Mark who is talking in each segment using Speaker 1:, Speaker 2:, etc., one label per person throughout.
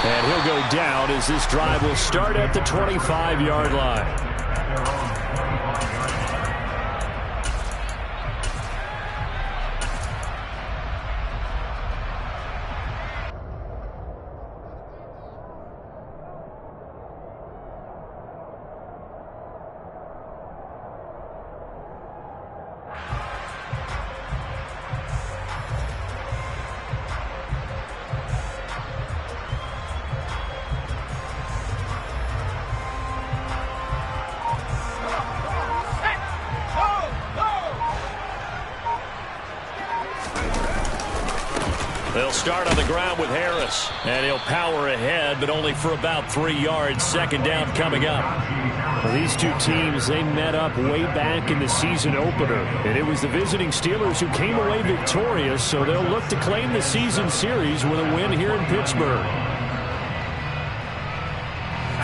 Speaker 1: And he'll go down as this drive will start at the 25-yard line. They'll start on the ground with Harris. And he'll power ahead, but only for about 3 yards. Second down coming up. Well, these two teams, they met up way back in the season opener. And it was the visiting Steelers who came away victorious, so they'll look to claim the season series with a win here in Pittsburgh.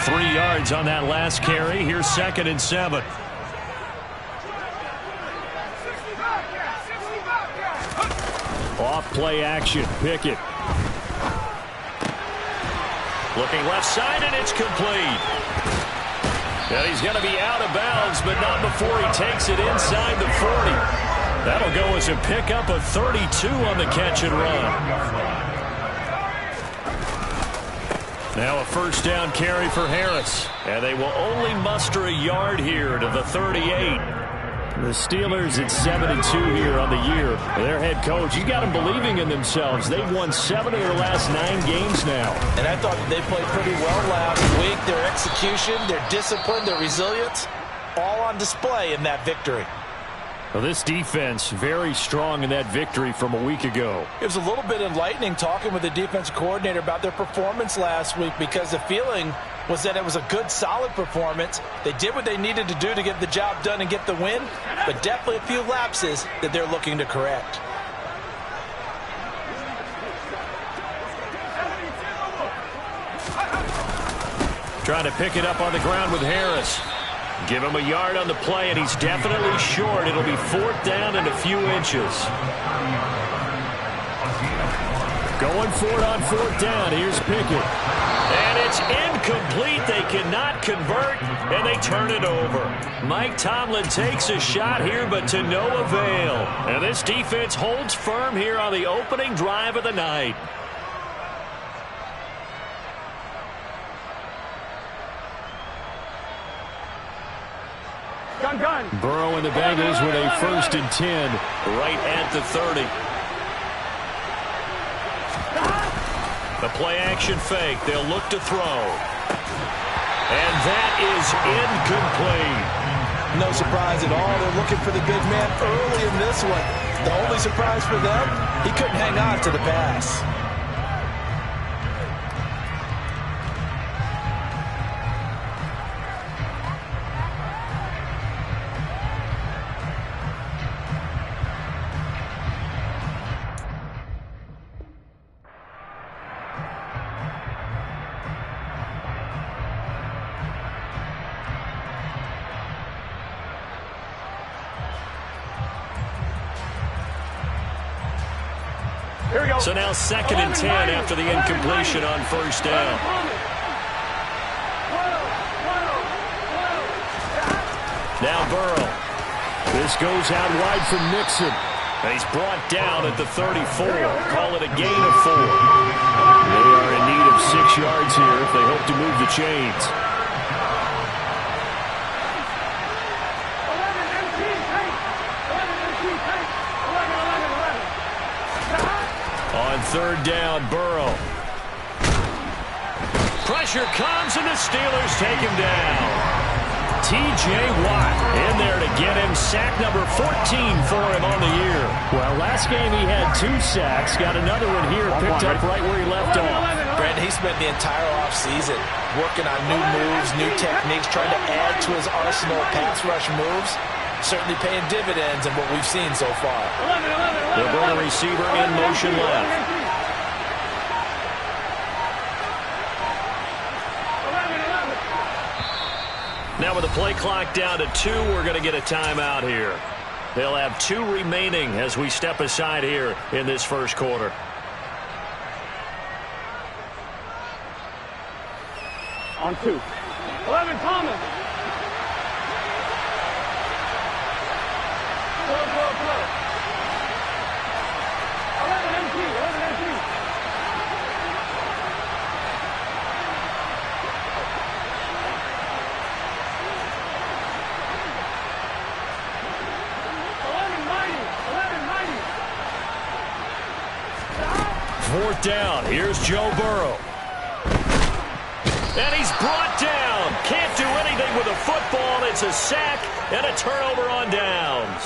Speaker 1: 3 yards on that last carry. Here's 2nd and 7. Off play action. Pickett. Looking left side, and it's complete. And he's going to be out of bounds, but not before he takes it inside the 40. That'll go as a pickup of 32 on the catch and run. Now a first down carry for Harris. And they will only muster a yard here to the 38. The Steelers at 7-2 here on the year. Their head coach, you got them believing in themselves. They've won 7 of their last 9 games now.
Speaker 2: And I thought they played pretty well last week. Their execution, their discipline, their resilience, all on display in that victory.
Speaker 1: Well, this defense very strong in that victory from a week ago.
Speaker 2: It was a little bit enlightening talking with the defensive coordinator about their performance last week, because the feeling was that it was a good, solid performance. They did what they needed to do to get the job done and get the win, but definitely a few lapses that they're looking to correct.
Speaker 1: Trying to pick it up on the ground with Harris. Give him a yard on the play, and he's definitely short. It'll be 4th down and a few inches. Going for it on 4th down. Here's Pickett. And it's incomplete. They cannot convert, and they turn it over. Mike Tomlin takes a shot here, but to no avail. And this defense holds firm here on the opening drive of the night. Burrow and the Bengals with a 1st and 10 right at the 30. The play action fake. They'll look to throw. And that is incomplete.
Speaker 2: No surprise at all. They're looking for the big man early in this one. The only surprise for them, he couldn't hang on to the pass.
Speaker 1: So now 2nd and 10 after the incompletion on 1st down. Now Burrow. This goes out wide from Mixon. And he's brought down at the 34. Call it a gain of 4. They are in need of 6 yards here if they hope to move the chains. On 3rd down, Burrow. Pressure comes, and the Steelers take him down. T.J. Watt in there to get him sack number 14 for him on the year. Well, last game he had 2 sacks. Got another one here, picked up right where he left off.
Speaker 2: Brandon, he spent the entire offseason working on new moves, new techniques, trying to add to his arsenal of pass rush moves. Certainly paying dividends in what we've seen so far.
Speaker 1: They'll bring the receiver in motion left. Now with the play clock down to 2, we're going to get a timeout here. They'll have 2 remaining as we step aside here in this first quarter.
Speaker 3: On 2. 11, Thomas. Go. 11, MC. 11, MC.
Speaker 1: Fourth down. Here's Joe Burrow. And he's brought down. Can't do anything with a football. It's a sack and a turnover on downs.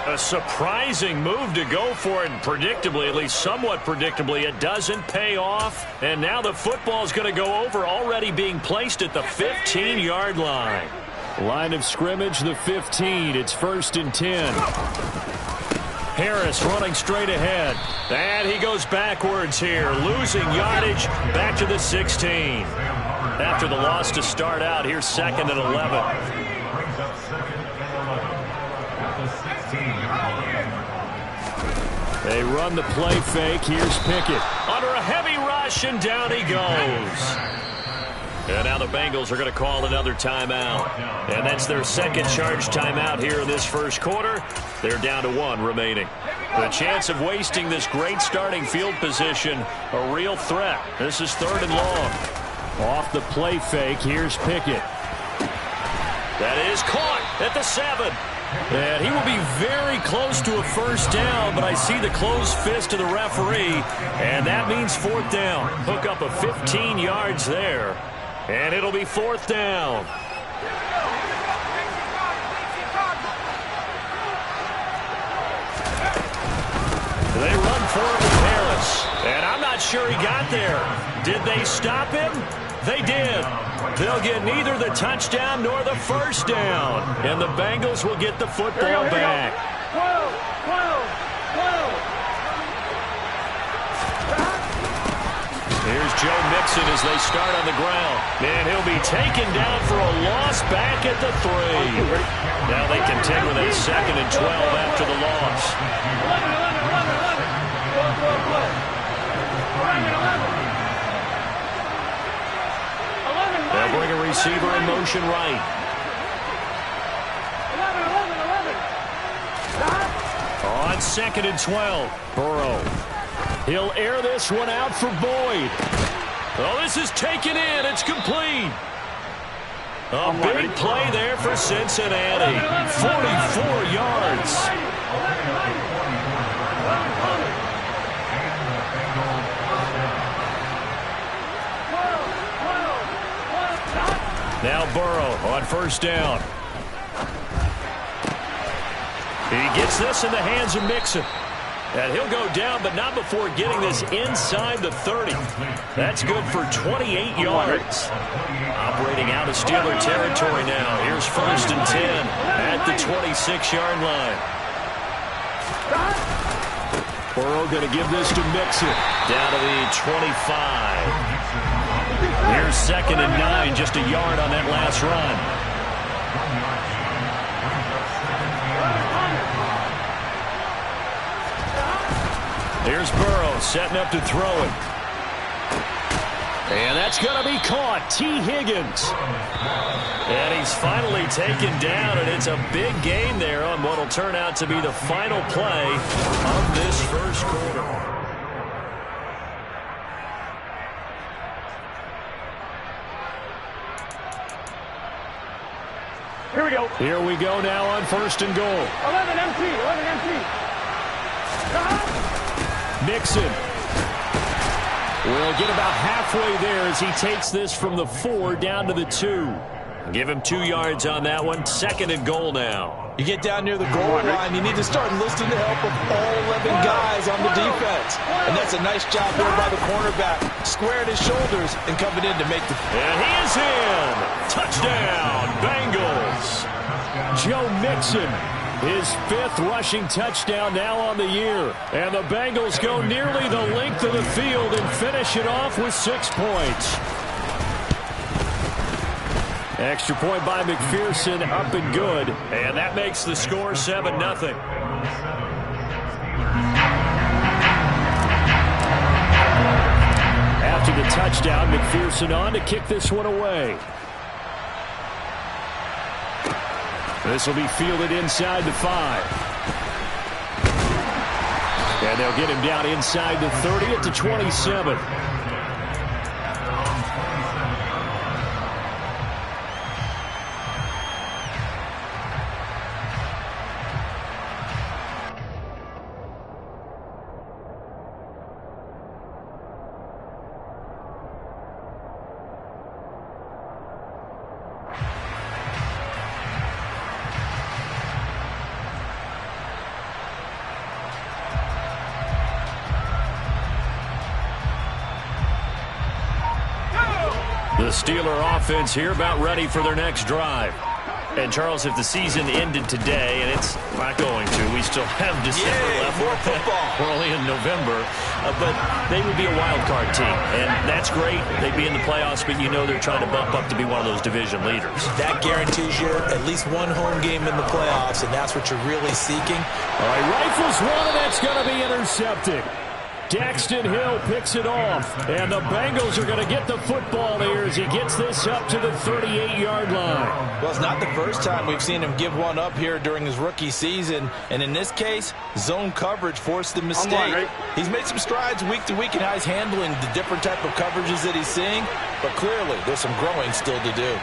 Speaker 1: A surprising move to go for it, and predictably, at least somewhat predictably, it doesn't pay off. And now the football's going to go over, already being placed at the 15-yard line. Line of scrimmage, the 15. It's 1st and 10. Harris running straight ahead. And he goes backwards here, losing yardage back to the 16. After the loss to start out, here's 2nd and 11. They run the play fake. Here's Pickett. Under a heavy rush, and down he goes. And now the Bengals are going to call another timeout. And that's their second charge timeout here in this first quarter. They're down to 1 remaining. The chance of wasting this great starting field position, a real threat. This is 3rd and long. Off the play fake, here's Pickett. That is caught at the 7. And he will be very close to a first down, but I see the closed fist of the referee, and that means 4th down. Hook up of 15 yards there, and it'll be 4th down. They run for it with Harris, and I'm not sure he got there. Did they stop him? They did. They'll get neither the touchdown nor the first down, and the Bengals will get the football back.
Speaker 3: 12.
Speaker 1: Here's Joe Mixon as they start on the ground, and he'll be taken down for a loss back at the 3. Now they contend with a 2nd and 12 after the loss.
Speaker 3: 11.
Speaker 1: They'll bring a receiver in motion right.
Speaker 3: 11.
Speaker 1: On 2nd and 12, Burrow. He'll air this one out for Boyd. Oh, this is taken in. It's complete. A big play there for Cincinnati. 44 yards. Now Burrow on 1st down. He gets this in the hands of Mixon. And he'll go down, but not before getting this inside the 30. That's good for 28 yards. Operating out of Steeler territory now. Here's 1st and 10 at the 26-yard line. Burrow going to give this to Mixon. Down to the 25. Here's 2nd and 9, just a yard on that last run. Here's Burrow setting up to throw it. And that's going to be caught. T. Higgins. And he's finally taken down, and it's a big gain there on what will turn out to be the final play of this first quarter.
Speaker 3: Here we go.
Speaker 1: Here we go now on 1st and goal.
Speaker 3: 11 MC.
Speaker 1: Mixon will get about halfway there as he takes this from the 4 down to the 2. Give him 2 yards on that one. 2nd and goal now.
Speaker 2: You get down near the goal line, you need to start enlisting the help of all 11 guys on the defense. And that's a nice job there by the cornerback, squaring his shoulders and coming in to make the...
Speaker 1: And he is in. Touchdown, Bengals. Joe Mixon, his 5th rushing touchdown now on the year. And the Bengals go nearly the length of the field and finish it off with 6 points. Extra point by McPherson, up and good. And that makes the score 7-0. After the touchdown. McPherson on to kick this one away. This will be fielded inside the 5. And they'll get him down inside the 30 at the 27. The Steeler offense here about ready for their next drive. And, Charles, if the season ended today, and it's not going to, we still have December left.
Speaker 2: More football.
Speaker 1: We're only in November. But they would be a wild card team. And that's great. They'd be in the playoffs, but you know they're trying to bump up to be one of those division leaders.
Speaker 2: That guarantees you at least one home game in the playoffs, and that's what you're really seeking.
Speaker 1: All right, rifles one, and that's going to be intercepted. Daxton Hill picks it off, and the Bengals are going to get the football here as he gets this up to the 38-yard line.
Speaker 2: Well, it's not the first time we've seen him give one up here during his rookie season, and in this case, zone coverage forced the mistake. He's made some strides week to week in how he's handling the different type of coverages that he's seeing, but clearly there's some growing still to do.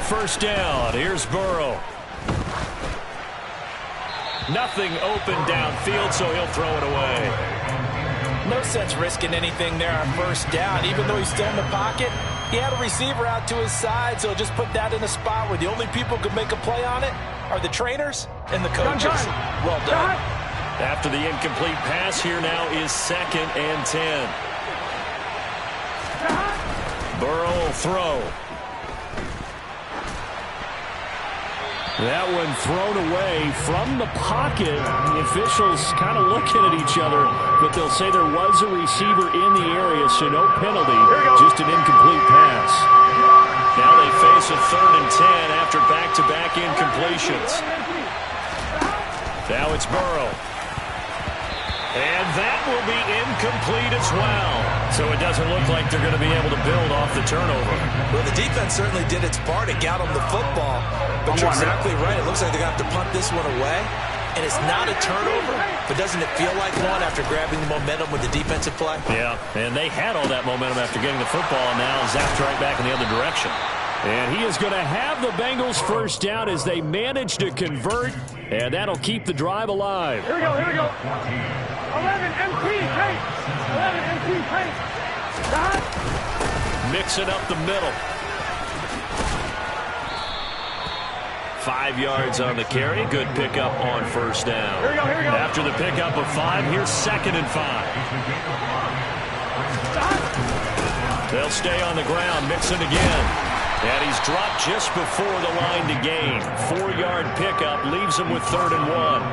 Speaker 1: First down, here's Burrow. Nothing open downfield, so he'll throw it away.
Speaker 2: No sense risking anything there on first down. Even though he's still in the pocket, he had a receiver out to his side, so just put that in a spot where the only people who can make a play on it are the trainers and the coaches. Well done.
Speaker 1: After the incomplete pass, here now is 2nd and 10. Burrow will throw. That one thrown away from the pocket. The officials kind of looking at each other, but they'll say there was a receiver in the area, so no penalty, just an incomplete pass. Now they face a 3rd and 10 after back-to-back incompletions. Now it's Burrow. And that will be incomplete as well. So it doesn't look like they're going to be able to build off the turnover.
Speaker 2: Well, the defense certainly did its part. It got them the football. But you're exactly right. It looks like they're going to have to punt this one away. And it's not a turnover, but doesn't it feel like one after grabbing the momentum with the defensive play?
Speaker 1: Yeah, and they had all that momentum after getting the football, and now zapped right back in the other direction. And he is going to have the Bengals first down as they manage to convert, and that'll keep the drive alive.
Speaker 3: Here we go, here we go. 11 MP, paint. 11 MP, paint.
Speaker 1: Mixing up the middle. 5 yards on the carry. Good pickup on first down.
Speaker 3: Here we go, here we go.
Speaker 1: After the pickup of 5, here's 2nd and 5. They'll stay on the ground, mixing again. And he's dropped just before the line to gain. 4-yard pickup leaves him with 3rd and 1.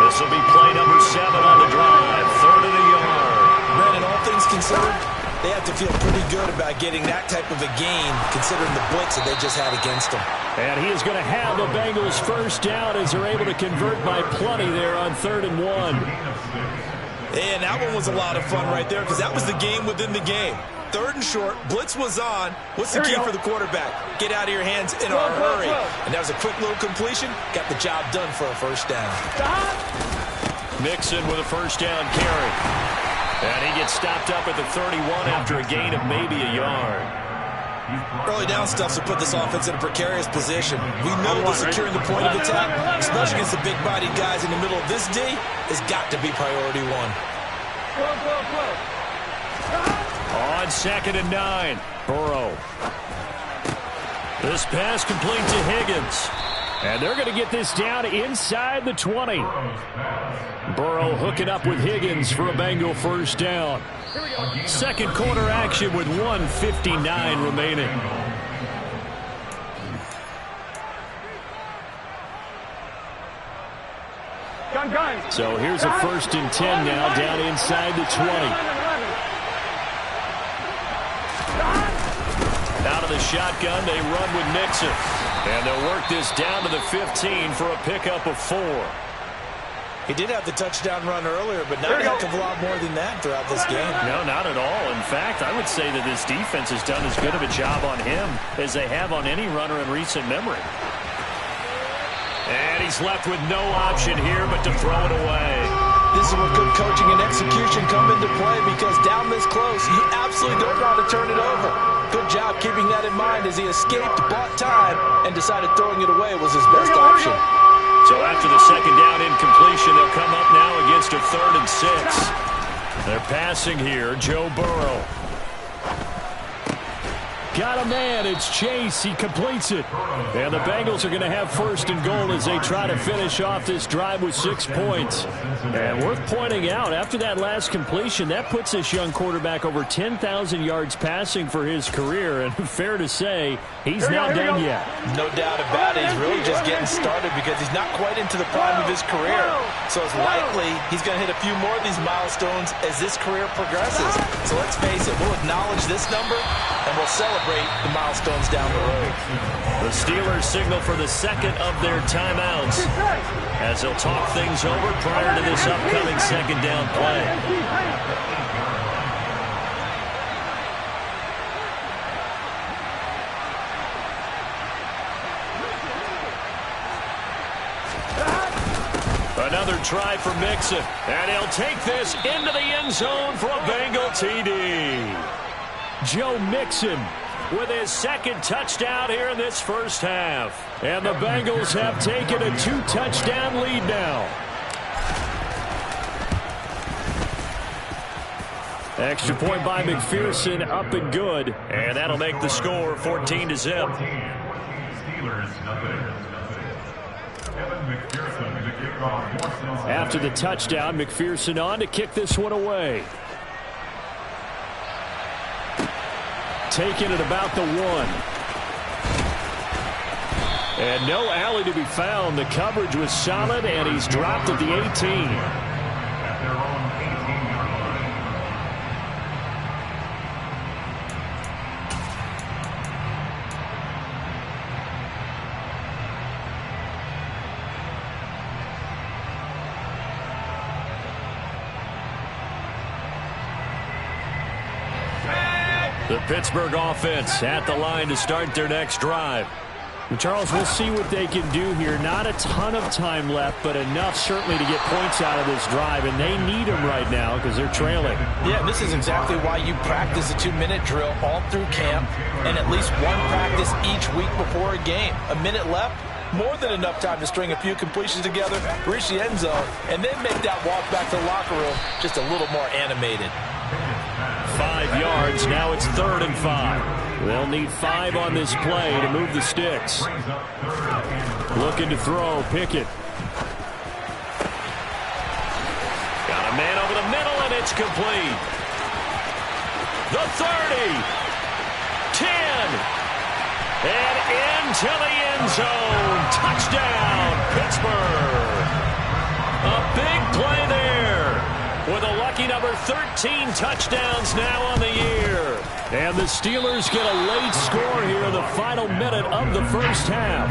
Speaker 1: This will be play number 7 on the drive. 3rd and a yard.
Speaker 2: Brandon, all things considered, they have to feel pretty good about getting that type of a gain, considering the blitz that they just had against them.
Speaker 1: And he is going to have the Bengals first down as they're able to convert by plenty there on 3rd and 1.
Speaker 2: And that one was a lot of fun right there because that was the game within the game. 3rd and short, blitz was on. What's the key for the quarterback? Get out of your hands in a hurry. And that was a quick little completion. Got the job done for a first down.
Speaker 1: Mixon with a first down carry. And he gets stopped up at the 31 after a gain of maybe a yard.
Speaker 2: Early down stuff to put this offense in a precarious position. We know that securing the point of attack, especially against the big-bodied guys in the middle of this D, has got to be priority 1.
Speaker 1: On 2nd and 9, Burrow. This pass complete to Higgins. And they're going to get this down inside the 20. Burrow hooking up with Higgins for a Bengal first down. Second quarter action with 1:59 remaining. So here's a 1st and 10 now down inside the 20. Out of the shotgun, they run with Mixon. And they'll work this down to the 15 for a pickup of 4.
Speaker 2: He did have the touchdown run earlier, but not a heck of a lot more than that throughout this game.
Speaker 1: No, not at all. In fact, I would say that this defense has done as good of a job on him as they have on any runner in recent memory. And he's left with no option here but to throw it away.
Speaker 2: This is where good coaching and execution come into play, because down this close, you absolutely don't want to turn it over. Good job keeping that in mind as he escaped, bought time, and decided throwing it away was his best option.
Speaker 1: So after the second down incompletion, they'll come up now against a 3rd and 6. They're passing here, Joe Burrow. Got a man, it's Chase, he completes it. And the Bengals are going to have 1st and goal as they try to finish off this drive with 6 points. And worth pointing out, after that last completion, that puts this young quarterback over 10,000 yards passing for his career. And fair to say, he's not done yet.
Speaker 2: No doubt about it, he's really just getting started because he's not quite into the prime of his career. So it's likely he's going to hit a few more of these milestones as this career progresses. So let's face it, we'll acknowledge this number and we'll celebrate the milestones down the road.
Speaker 1: The Steelers signal for the 2nd of their timeouts as they'll talk things over prior to this upcoming 2nd down play. Another try for Mixon, and he'll take this into the end zone for a Bengal TD. Joe Mixon with his 2nd touchdown here in this first half. And the Bengals have taken a 2-touchdown lead now. Extra point by McPherson, up and good. And that'll make the score 14-0. After the touchdown, McPherson on to kick this one away. Taken at about the 1. And no alley to be found. The coverage was solid, and he's dropped at the 18. The Pittsburgh offense at the line to start their next drive. And Charles, we'll see what they can do here. Not a ton of time left, but enough certainly to get points out of this drive, and they need them right now because they're trailing.
Speaker 2: Yeah, this is exactly why you practice a 2-minute drill all through camp and at least one practice each week before a game. A minute left, more than enough time to string a few completions together, reach the end zone, and then make that walk back to the locker room just a little more animated.
Speaker 1: 5 yards. Now it's 3rd and 5. They'll need 5 on this play to move the sticks. Looking to throw. Pickett. Got a man over the middle, and it's complete. The 30. 10. And into the end zone. Touchdown, Pittsburgh. A big play there. With a lucky number 13 touchdowns now on the year. And the Steelers get a late score here in the final minute of the first half.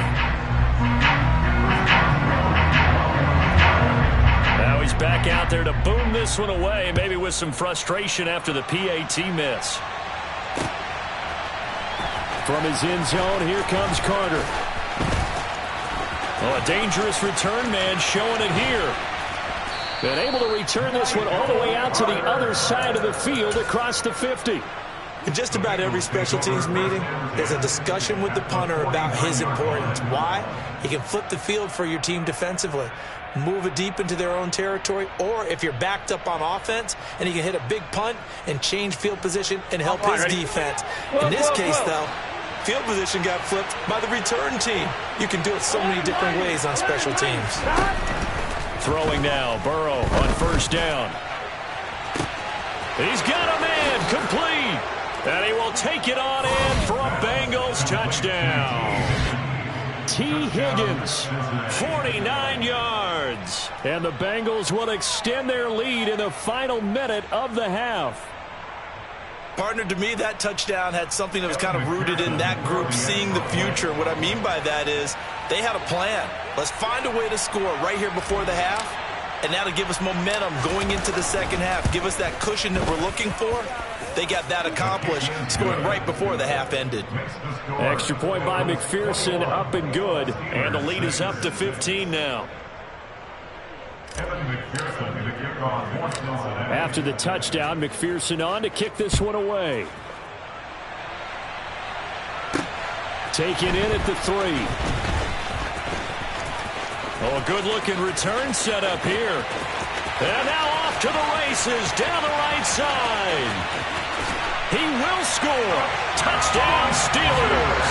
Speaker 1: Now he's back out there to boom this one away, maybe with some frustration after the PAT miss. From his end zone, here comes Carter. Oh, a dangerous return man showing it here. Been able to return this one all the way out to the other side of the field across the 50.
Speaker 2: In just about every special teams meeting, there's a discussion with the punter about his importance. Why? He can flip the field for your team defensively, move it deep into their own territory, or if you're backed up on offense, and he can hit a big punt and change field position and help his defense. In this case, though, field position got flipped by the return team. You can do it so many different ways on special teams.
Speaker 1: Throwing now, Burrow on 1st down. He's got a man, complete. And he will take it on in for a Bengals touchdown. T. Higgins, 49 yards. And the Bengals will extend their lead in the final minute of the half.
Speaker 2: Partner, to me, that touchdown had something that was kind of rooted in that group seeing the future. What I mean by that is they had a plan. Let's find a way to score right here before the half and now to give us momentum going into the second half, give us that cushion that we're looking for. They got that accomplished, scoring right before the half ended.
Speaker 1: Extra point by McPherson, up and good, and the lead is up to 15 now. After the touchdown, McPherson on to kick this one away. Taken in at the 3. Oh, a good-looking return set up here. And now off to the races down the right side. He will score. Touchdown, Steelers.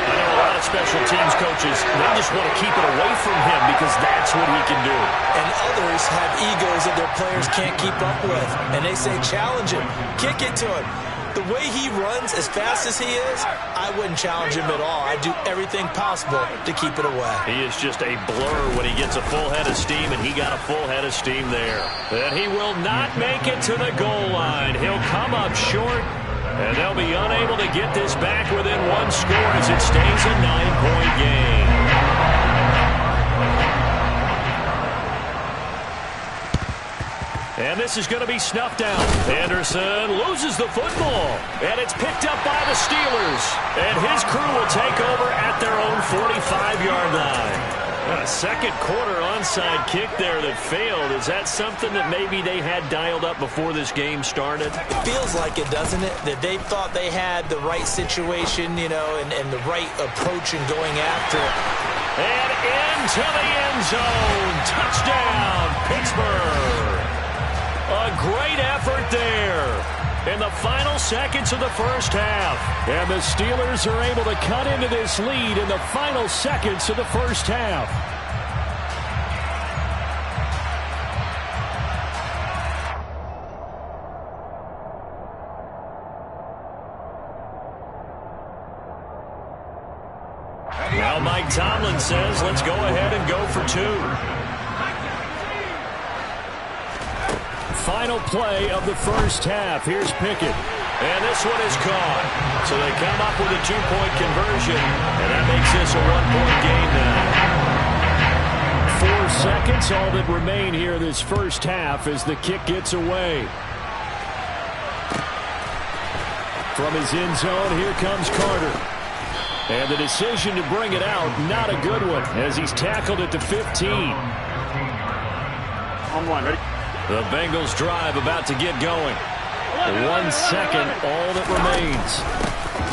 Speaker 1: I know a lot of special teams coaches, they just want to keep it away from him because that's what he can do.
Speaker 2: And others have egos that their players can't keep up with. And they say, challenge him. Kick it to him. The way he runs as fast as he is, I wouldn't challenge him at all. I'd do everything possible to keep it away.
Speaker 1: He is just a blur when he gets a full head of steam, and he got a full head of steam there. And he will not make it to the goal line. He'll come up short, and they'll be unable to get this back within one score as it stays a 9-point game. And this is going to be snuffed out. Anderson loses the football. And it's picked up by the Steelers. And his crew will take over at their own 45-yard line. A second quarter onside kick there that failed. Is that something that maybe they had dialed up before this game started?
Speaker 2: It feels like it, doesn't it? That they thought they had the right situation, you know, and the right approach in going after it.
Speaker 1: And into the end zone. Touchdown, Pittsburgh. A great effort there in the final seconds of the first half. And the Steelers are able to cut into this lead in the final seconds of the first half. Now Mike Tomlin says, let's go ahead and go for 2. Final play of the first half. Here's Pickett. And this one is caught. So they come up with a 2-point conversion. And that makes this a 1-point game now. 4 seconds, all that remain here this first half as the kick gets away. From his end zone, here comes Carter. And the decision to bring it out, not a good one, as he's tackled at the 15.
Speaker 3: On one, ready?
Speaker 1: The Bengals drive about to get going. 1 second, all that remains.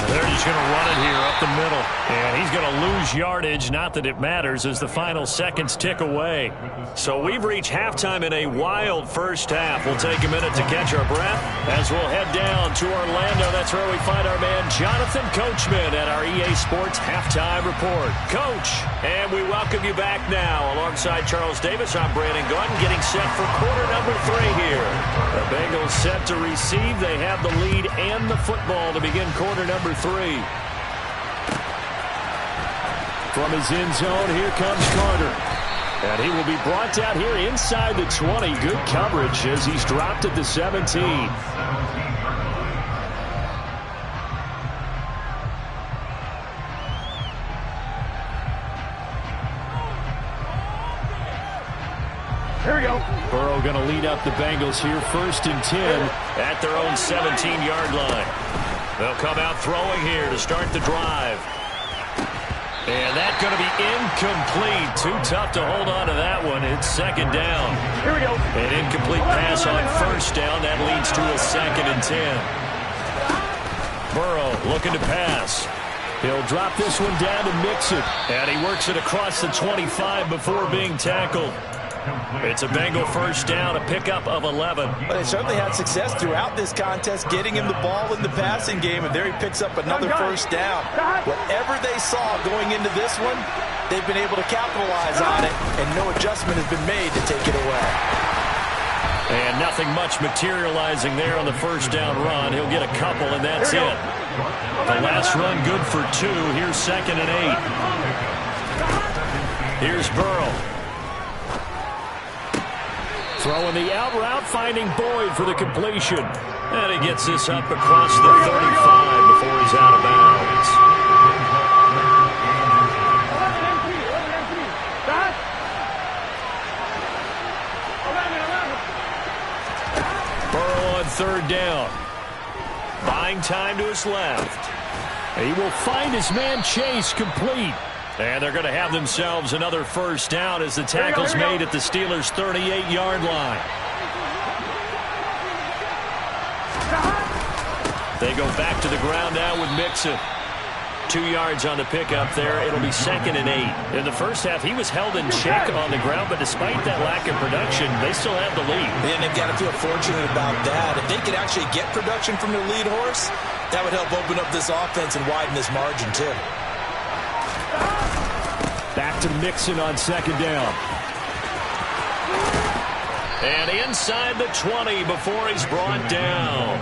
Speaker 1: They're just going to run it here up the middle. And he's going to lose yardage, not that it matters, as the final seconds tick away. So we've reached halftime in a wild first half. We'll take a minute to catch our breath as we'll head down to Orlando. That's where we find our man Jonathan Coachman at our EA Sports Halftime Report. Coach, and we welcome you back now. Alongside Charles Davis, I'm Brandon Gaudin, getting set for quarter number 3 here. The Bengals set to receive. They have the lead and the football to begin quarter number 3. From his end zone, here comes Carter. And he will be brought down here inside the 20. Good coverage as he's dropped at the 17.
Speaker 3: Here we go.
Speaker 1: Burrow going to lead up the Bengals here, 1st and 10 at their own 17-yard line. They'll come out throwing here to start the drive. And that's going to be incomplete. Too tough to hold on to that one. It's 2nd down.
Speaker 3: Here we go.
Speaker 1: An incomplete pass on 1st down. That leads to a 2nd and 10. Burrow looking to pass. He'll drop this one down to Mixon. And he works it across the 25 before being tackled. It's a Bengal 1st down, a pickup of 11.
Speaker 2: But they certainly had success throughout this contest, getting him the ball in the passing game, and there he picks up another 1st down. Whatever they saw going into this one, they've been able to capitalize on it, and no adjustment has been made to take it away.
Speaker 1: And nothing much materializing there on the 1st down run. He'll get a couple, and that's it. The last run good for 2. Here's 2nd and 8. Here's Burrow. Throwing the out route, finding Boyd for the completion. And he gets this up across the 35 before he's out of bounds. third down. Buying time to his left. He will find his man Chase complete. And they're going to have themselves another first down as the tackle's made at the Steelers' 38-yard line. They go back to the ground now with Mixon. 2 yards on the pickup there. It'll be 2nd and 8. In the first half, he was held in check on the ground, but despite that lack of production, they still have the lead.
Speaker 2: And they've got to feel fortunate about that. If they could actually get production from their lead horse, that would help open up this offense and widen this margin, too.
Speaker 1: Back to Mixon on 2nd down. And inside the 20 before he's brought down.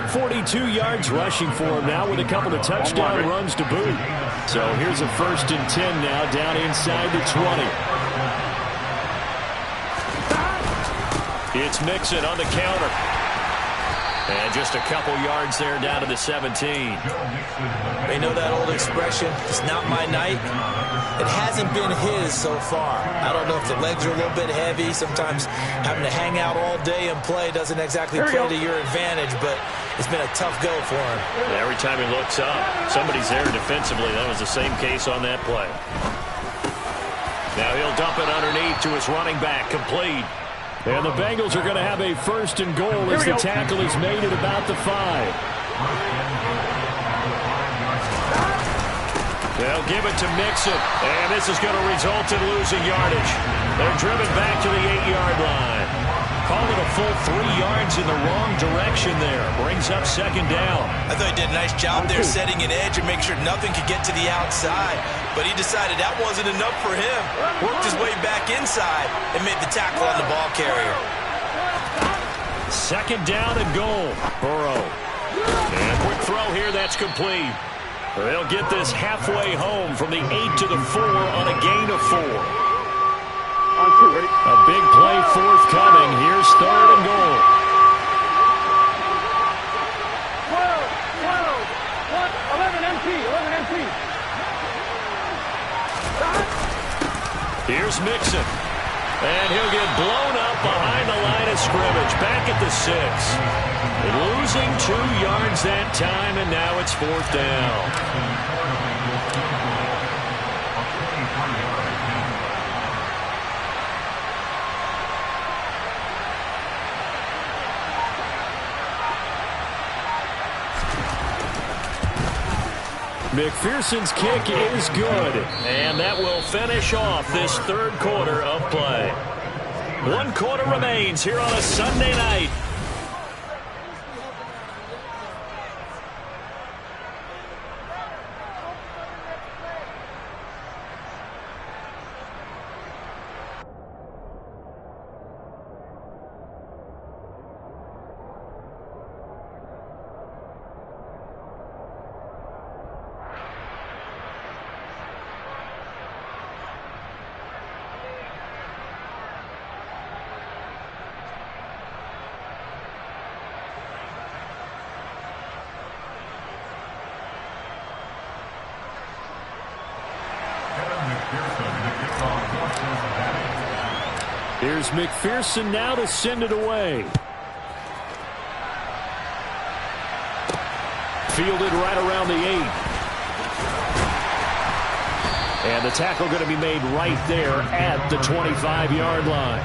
Speaker 1: 42 yards rushing for him now with a couple of touchdown runs to boot. So here's a 1st and 10 now down inside the 20. It's Mixon on the counter. And just a couple yards there down to the 17.
Speaker 2: They know that old expression, it's not my night. It hasn't been his so far. I don't know if the legs are a little bit heavy. Sometimes having to hang out all day and play doesn't exactly play to your advantage, but it's been a tough go for him.
Speaker 1: Every time he looks up, somebody's there defensively. That was the same case on that play. Now he'll dump it underneath to his running back, complete. And the Bengals are going to have a 1st and goal as the tackle is made at about the 5. They'll give it to Mixon, and this is going to result in losing yardage. They're driven back to the 8-yard line. Call it a full 3 yards in the wrong direction there. Brings up 2nd down.
Speaker 2: I thought he did a nice job there setting an edge and make sure nothing could get to the outside. But he decided that wasn't enough for him. Worked his way back inside and made the tackle on the ball carrier.
Speaker 1: 2nd down and goal. Burrow. And a quick throw here. That's complete. They'll get this halfway home from the 8 to the 4 on a gain of 4. A big play forthcoming. Here's 3rd and goal.
Speaker 3: 11 empty.
Speaker 1: Here's Mixon. And he'll get blown up behind the line of scrimmage. Back at the 6. Losing 2 yards that time, and now it's 4th down. McPherson's kick is good, and that will finish off this 3rd quarter of play. 1 quarter remains here on a Sunday night. Here's McPherson now to send it away. Fielded right around the 8. And the tackle going to be made right there at the 25-yard line.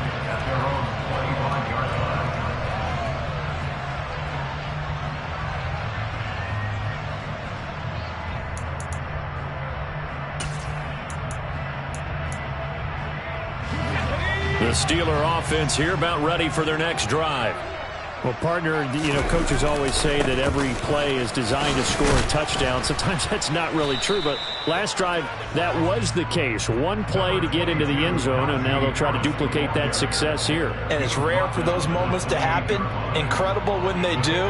Speaker 1: The Steeler offense here about ready for their next drive. Well, partner, coaches always say that every play is designed to score a touchdown. Sometimes that's not really true, but last drive, that was the case. 1 play to get into the end zone, and now they'll try to duplicate that success here.
Speaker 2: And it's rare for those moments to happen. Incredible when they do.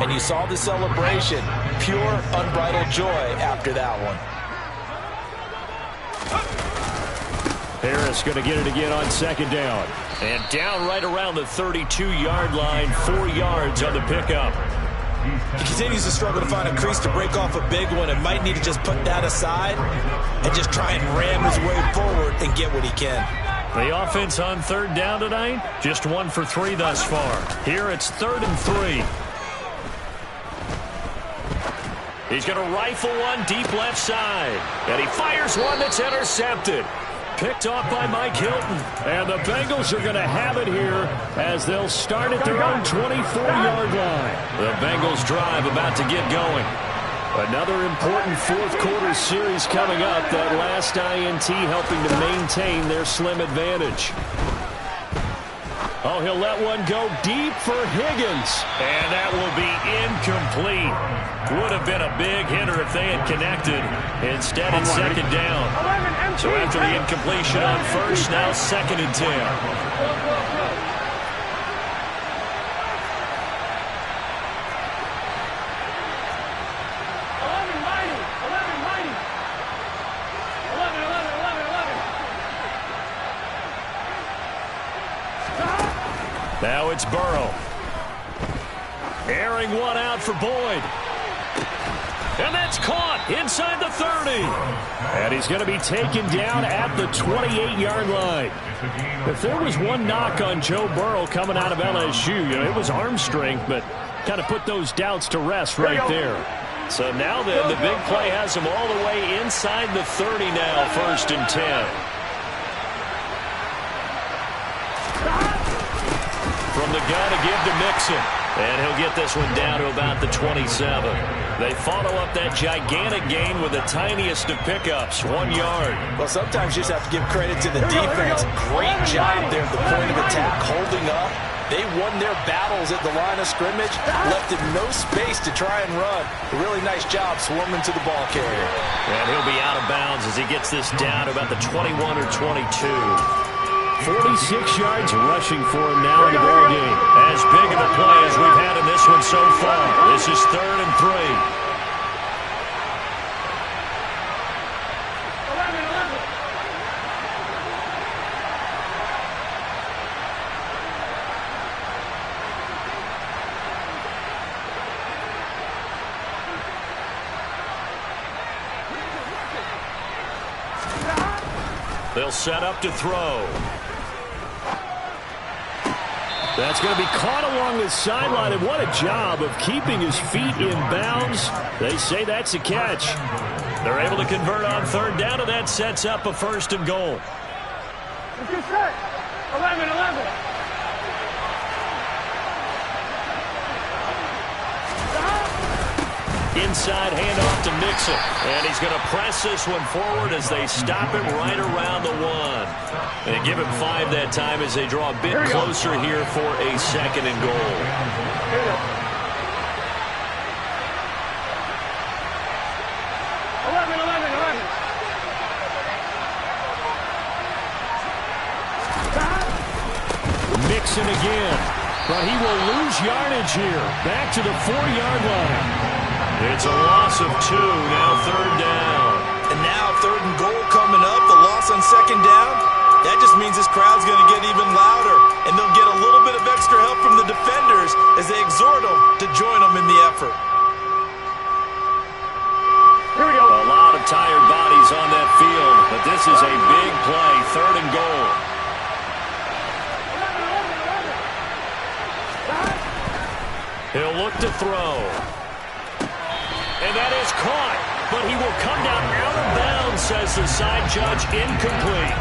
Speaker 2: And you saw the celebration. Pure, unbridled joy after that one.
Speaker 1: Harris going to get it again on 2nd down. And down right around the 32-yard line, 4 yards on the pickup.
Speaker 2: He continues to struggle to find a crease to break off a big one and might need to just put that aside and just try and ram his way forward and get what he can.
Speaker 1: The offense on 3rd down tonight, just 1 for 3 thus far. Here it's 3rd and 3. He's going to rifle one deep left side. And he fires one that's intercepted. Picked off by Mike Hilton. And the Bengals are going to have it here as they'll start at their own 24-yard line. The Bengals drive about to get going. Another important fourth-quarter series coming up. That last INT helping to maintain their slim advantage. Oh, he'll let one go deep for Higgins. And that will be incomplete. Would have been a big hitter if they had connected. Instead, it's second down. So after the incompletion on first, now 2nd and 10. Now it's Burrow. Airing one out for Boyd. And that's caught inside the 30. And he's going to be taken down at the 28-yard line. If there was one knock on Joe Burrow coming out of LSU, it was arm strength, but kind of put those doubts to rest right there. So now then, the big play has him all the way inside the 30 now, 1st and 10. From the gun to give to Mixon. And he'll get this one down to about the 27. They follow up that gigantic gain with the tiniest of pickups, 1 yard.
Speaker 2: Well, sometimes you just have to give credit to the defense. Great job there at the point of attack, holding up. They won their battles at the line of scrimmage, left him no space to try and run. A really nice job swarming to the ball carrier.
Speaker 1: And he'll be out of bounds as he gets this down to about the 21 or 22. 46 yards rushing for him now in the ball game. As big of a play as we've had in this one so far. This is 3rd and 3. 11. They'll set up to throw. That's going to be caught along the sideline, and what a job of keeping his feet in bounds. They say that's a catch. They're able to convert on 3rd down, and that sets up a 1st and goal.
Speaker 3: Let's get set. 11.
Speaker 1: Inside handoff to Mixon. And he's going to press this one forward as they stop him right around the 1. They give him 5 that time as they draw a bit closer here for a 2nd and goal. Mixon again. But he will lose yardage here. Back to the 4-yard line. It's a loss of 2, now 3rd down.
Speaker 2: And now 3rd and goal coming up, the loss on 2nd down. That just means this crowd's going to get even louder, and they'll get a little bit of extra help from the defenders as they exhort them to join them in the effort.
Speaker 3: Here we go.
Speaker 1: A lot of tired bodies on that field, but this is a big play, 3rd and goal. He'll look to throw. And that is caught, but he will come down out of bounds, says the side judge, incomplete.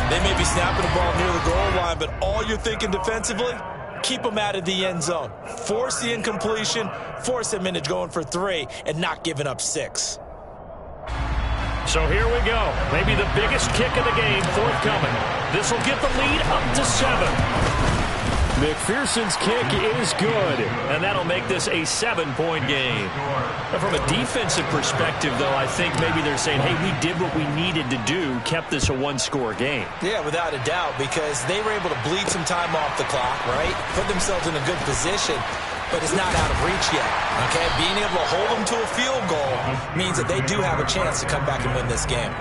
Speaker 2: They may be snapping the ball near the goal line, but all you're thinking defensively, keep them out of the end zone. Force the incompletion, force them into going for 3, and not giving up 6.
Speaker 1: So here we go. Maybe the biggest kick of the game forthcoming. This will get the lead up to 7. McPherson's kick is good, and that'll make this a 7-point game. Now, from a defensive perspective, though, I think maybe they're saying, hey, we did what we needed to do, kept this a 1-score game.
Speaker 2: Yeah, without a doubt, because they were able to bleed some time off the clock, right? Put themselves in a good position, but it's not out of reach yet, okay? Being able to hold them to a field goal means that they do have a chance to come back and win this game.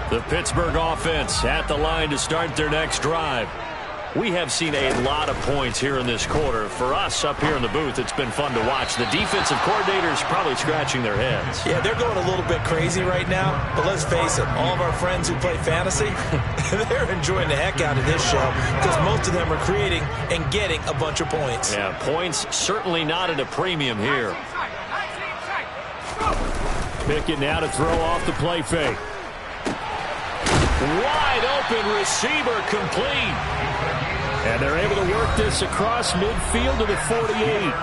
Speaker 2: The Pittsburgh offense at the line to start their next drive.
Speaker 1: We have seen a lot of points here in this quarter. For us up here in the booth, it's been fun to watch. The defensive coordinators probably scratching their heads.
Speaker 2: Yeah, they're going a little bit crazy right now, but let's face it, all of our friends who play fantasy, they're enjoying the heck out of this show because most of them are creating and getting a bunch of points.
Speaker 1: Yeah, points certainly not at a premium here.
Speaker 4: Pickett now to throw off the play fake.
Speaker 1: Wide open receiver complete.
Speaker 4: And they're able to work this across midfield to the 48.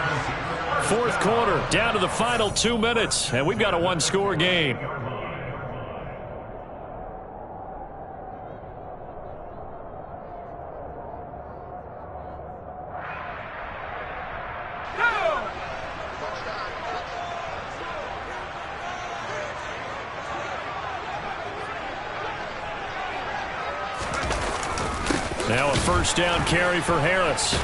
Speaker 1: Fourth quarter, down to the final 2 minutes, and we've got a one-score game. Now a first down carry for Harris.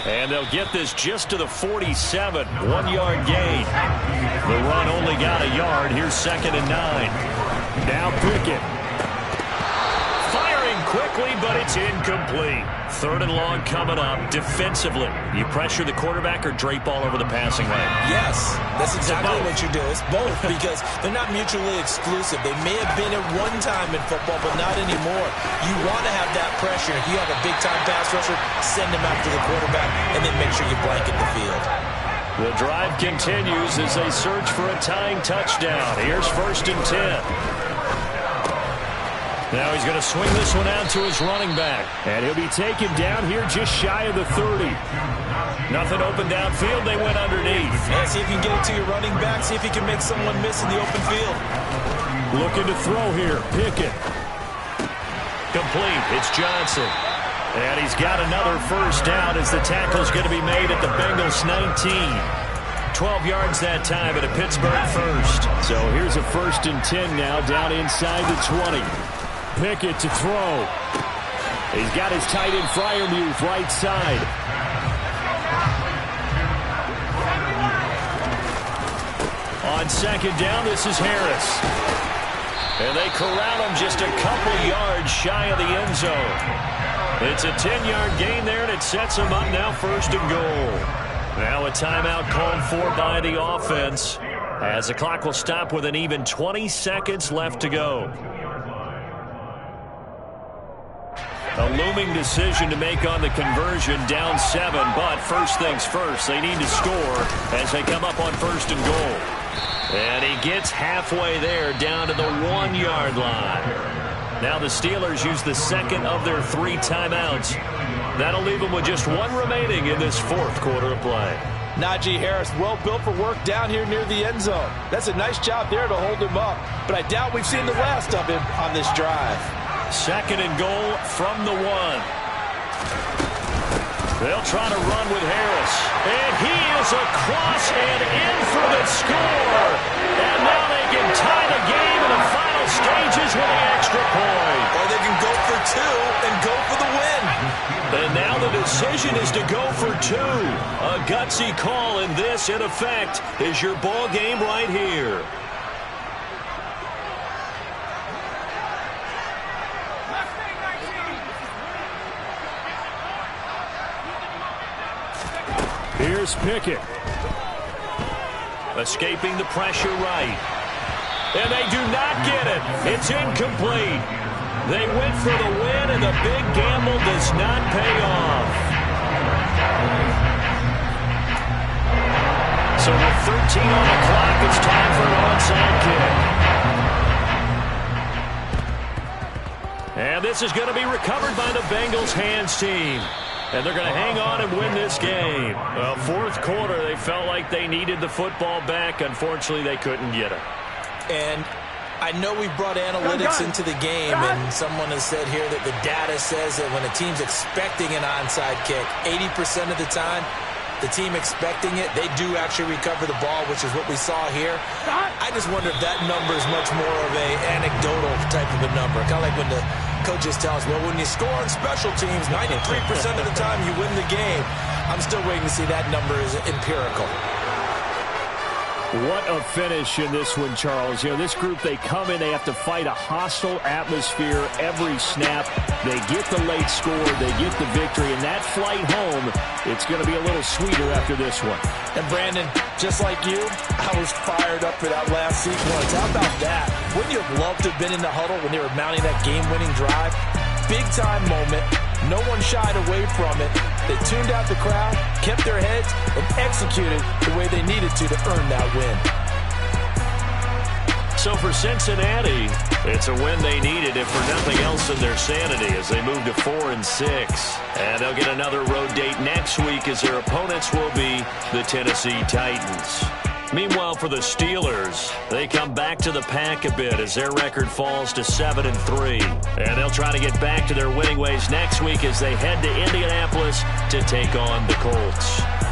Speaker 1: And they'll get this just to the 47. 1-yard gain. The run only got a yard. Here's 2nd and 9.
Speaker 4: Now Pickett.
Speaker 1: Firing quickly, but it's incomplete. 3rd and long coming up. Defensively, you pressure the quarterback or drape all over the passing lane?
Speaker 2: Yes, that's exactly what you do. It's both because they're not mutually exclusive. They may have been at one time in football, but not anymore. You want to have that pressure. If you have a big-time pass rusher, send him after the quarterback, and then make sure you blanket the field.
Speaker 1: The drive continues as they search for a tying touchdown. Here's 1st and 10. Now he's going to swing this one out to his running back.
Speaker 4: And he'll be taken down here just shy of the 30.
Speaker 1: Nothing open downfield. They went underneath.
Speaker 2: Yeah, see if you can get it to your running back. See if you can make someone miss in the open field.
Speaker 4: Looking to throw here. Pickett.
Speaker 1: Complete. It's Johnson. And he's got another first down as the tackle's going to be made at the Bengals 19. 12 yards that time at a Pittsburgh first.
Speaker 4: So here's a 1st and 10 now down inside the 20. Pickett to throw. He's got his tight end Freiermuth right side.
Speaker 1: On 2nd down, this is Harris. And they corral him just a couple yards shy of the end zone. It's a 10-yard gain there, and it sets him up now 1st and goal. Now a timeout called for by the offense as the clock will stop with an even 20 seconds left to go. A looming decision to make on the conversion, down 7, but first things first, they need to score as they come up on 1st and goal. And he gets halfway there down to the 1-yard line. Now the Steelers use the 2nd of their 3 timeouts. That'll leave them with just 1 remaining in this 4th quarter of play.
Speaker 2: Najee Harris, well built for work down here near the end zone. That's a nice job there to hold him up. But I doubt we've seen the last of him on this drive.
Speaker 1: 2nd and goal from the 1. They'll try to run with Harris. And he is across and in for the score. And now they can tie the game in the final stages with the extra point.
Speaker 2: Or they can go for 2 and go for the win.
Speaker 1: And now the decision is to go for 2. A gutsy call, and this, in effect, is your ball game right here.
Speaker 4: Here's Pickett.
Speaker 1: Escaping the pressure right. And they do not get it. It's incomplete. They went for the win, and the big gamble does not pay off. So with 13 on the clock, it's time for an onside kick. And this is going to be recovered by the Bengals hands team. And they're going to hang on and win this game. Well, 4th quarter, they felt like they needed the football back. Unfortunately, they couldn't get it.
Speaker 2: And I know we brought analytics into the game, and someone has said here that the data says that when a team's expecting an onside kick, 80% of the time, the team expecting it, they do actually recover the ball, which is what we saw here. I just wonder if that number is much more of a anecdotal type of a number. Kind of like when the coaches tell us, well, when you score on special teams, 93% of the time you win the game. I'm still waiting to see that number is empirical.
Speaker 1: What a finish in this one, Charles. You know, this group, they come in, they have to fight a hostile atmosphere every snap. They get the late score, they get the victory, and that flight home, it's going to be a little sweeter after this one.
Speaker 2: And Brandon, just like you, I was fired up for that last sequence. How about that? Wouldn't you have loved to have been in the huddle when they were mounting that game-winning drive? Big-time moment. No one shied away from it. They tuned out the crowd, kept their heads, and executed the way they needed to earn that win.
Speaker 1: So for Cincinnati, it's a win they needed, if for nothing else in their sanity, as they move to 4-6. And they'll get another road date next week, as their opponents will be the Tennessee Titans. Meanwhile, for the Steelers, they come back to the pack a bit as their record falls to 7-3. And they'll try to get back to their winning ways next week as they head to Indianapolis to take on the Colts.